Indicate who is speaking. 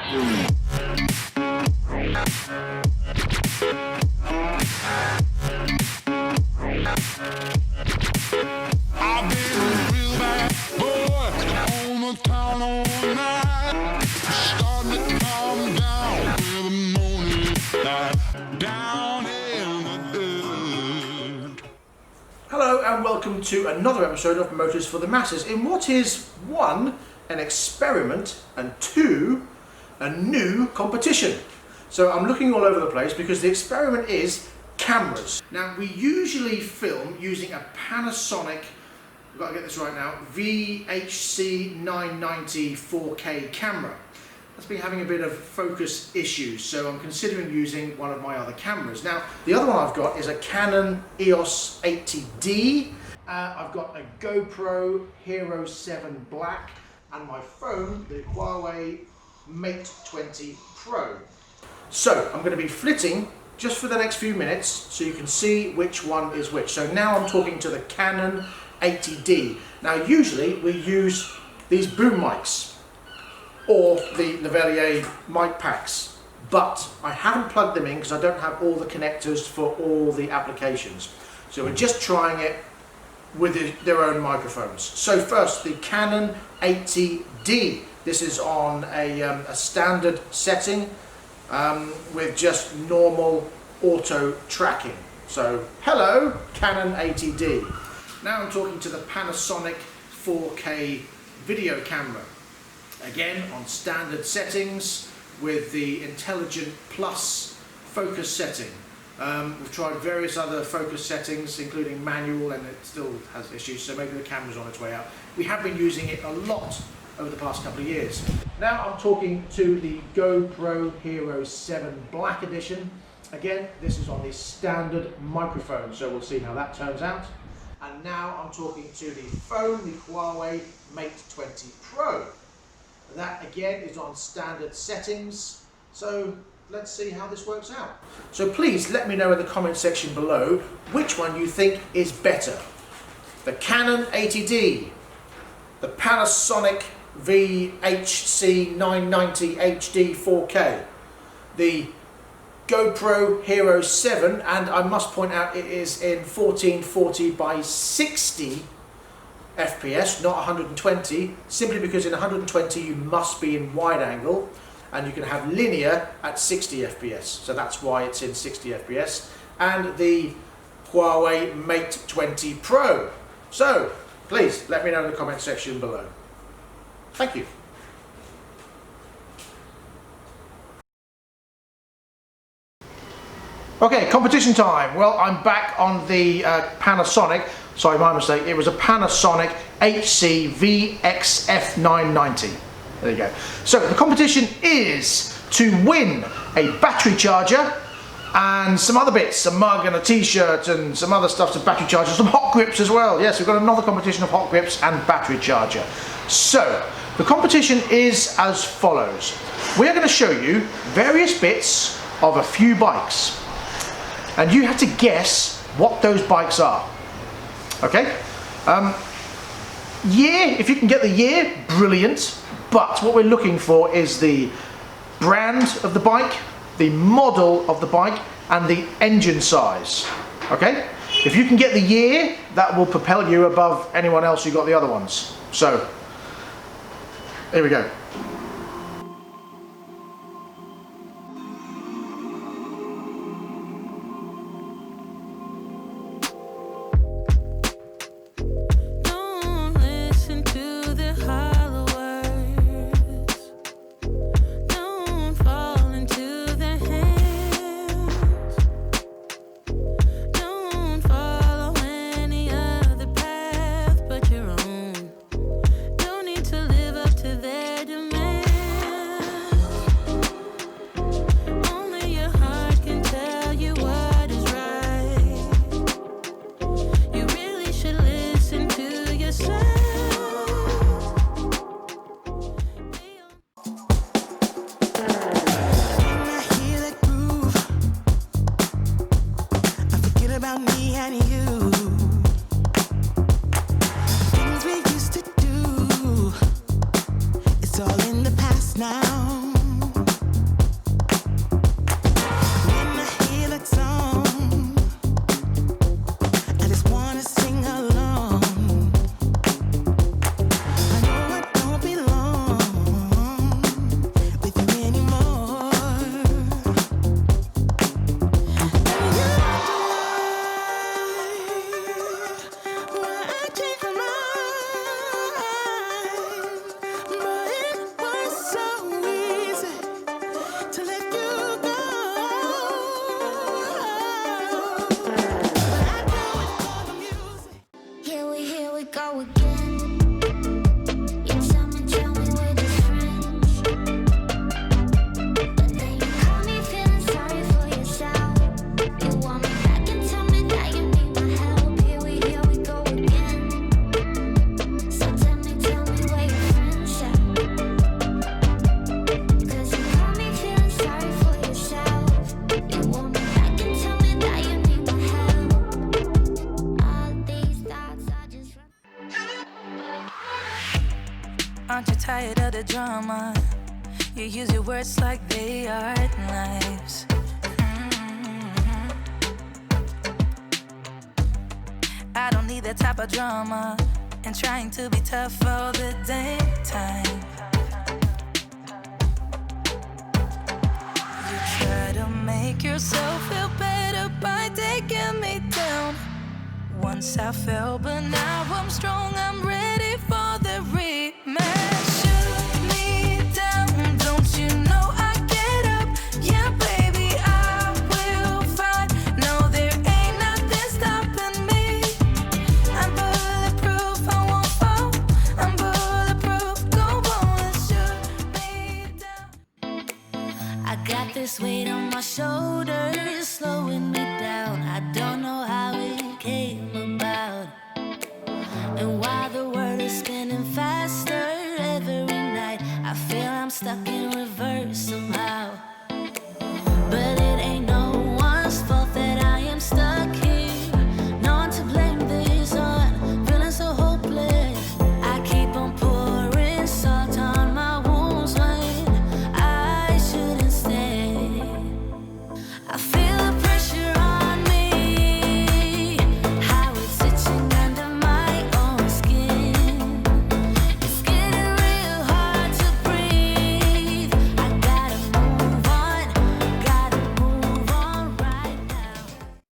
Speaker 1: Hello and welcome to another episode of Motors for the Masses, in what is 1, an experiment, and 2, a new competition. So I'm looking all over the place because the experiment is cameras. Now we usually film using a Panasonic, I've got to get this right now, VXF990 4K camera. That's been having a bit of focus issues, so I'm considering using one of my other cameras. Now, the other one I've got is a Canon EOS 80D. I've got a GoPro Hero 7 Black, and my phone, the Huawei Mate 20 Pro. So, I'm going to be flitting just for the next few minutes so you can see which one is which. So now I'm talking to the Canon 80D. Now, usually we use these boom mics, or the Lavalier mic packs, but I haven't plugged them in because I don't have all the connectors for all the applications. So we're just trying it with their own microphones. So first, the Canon 80D. This is on a standard setting with just normal auto tracking. So hello, Canon 80D. Now I'm talking to the Panasonic 4K video camera. Again, on standard settings with the Intelligent Plus focus setting. We've tried various other focus settings, including manual, and it still has issues, so maybe the camera's on its way out. We have been using it a lot over the past couple of years. Now I'm talking to the GoPro Hero 7 Black Edition. Again, this is on the standard microphone, so we'll see how that turns out. And now I'm talking to the phone, the Huawei Mate 20 Pro. That again is on standard settings, so let's see how this works out. So please let me know in the comment section below which one you think is better. The Canon 80D, the Panasonic VXF990 HD 4K, the GoPro Hero 7, and I must point out it is in 1440 by 60 FPS, not 120, simply because in 120 you must be in wide angle, and you can have linear at 60 FPS, so that's why it's in 60 FPS, and the Huawei Mate 20 Pro. So please let me know in the comment section below. Thank you. Okay, competition time. Well, I'm back on the Panasonic. Sorry, my mistake. It was a Panasonic HC VXF990. There you go. So the competition is to win a battery charger and some other bits, some mug and a t-shirt and some other stuff, some battery chargers, some hot grips as well. Yes, we've got another competition of hot grips and battery charger. So the competition is as follows. We're going to show you various bits of a few bikes, and you have to guess what those bikes are. Okay? Year, if you can get the year, brilliant. But what we're looking for is the brand of the bike, the model of the bike, and the engine size. Okay? If you can get the year, that will propel you above anyone else who got the other ones. So, here we go.
Speaker 2: It's all in the past now. Aren't you tired of the drama? You use your words like they are knives. I don't need that type of drama and trying to be tough all the damn time. You try to make yourself feel better by taking me down. Once I fell, but now I'm strong, I'm ready for the rematch. Shoot me down, don't you know I get up? Yeah, baby, I will fight. No, there ain't nothing stopping me. I'm bulletproof, I won't fall. I'm bulletproof, go on and shoot me down. I got this weight on my shoulders, slowing me down. I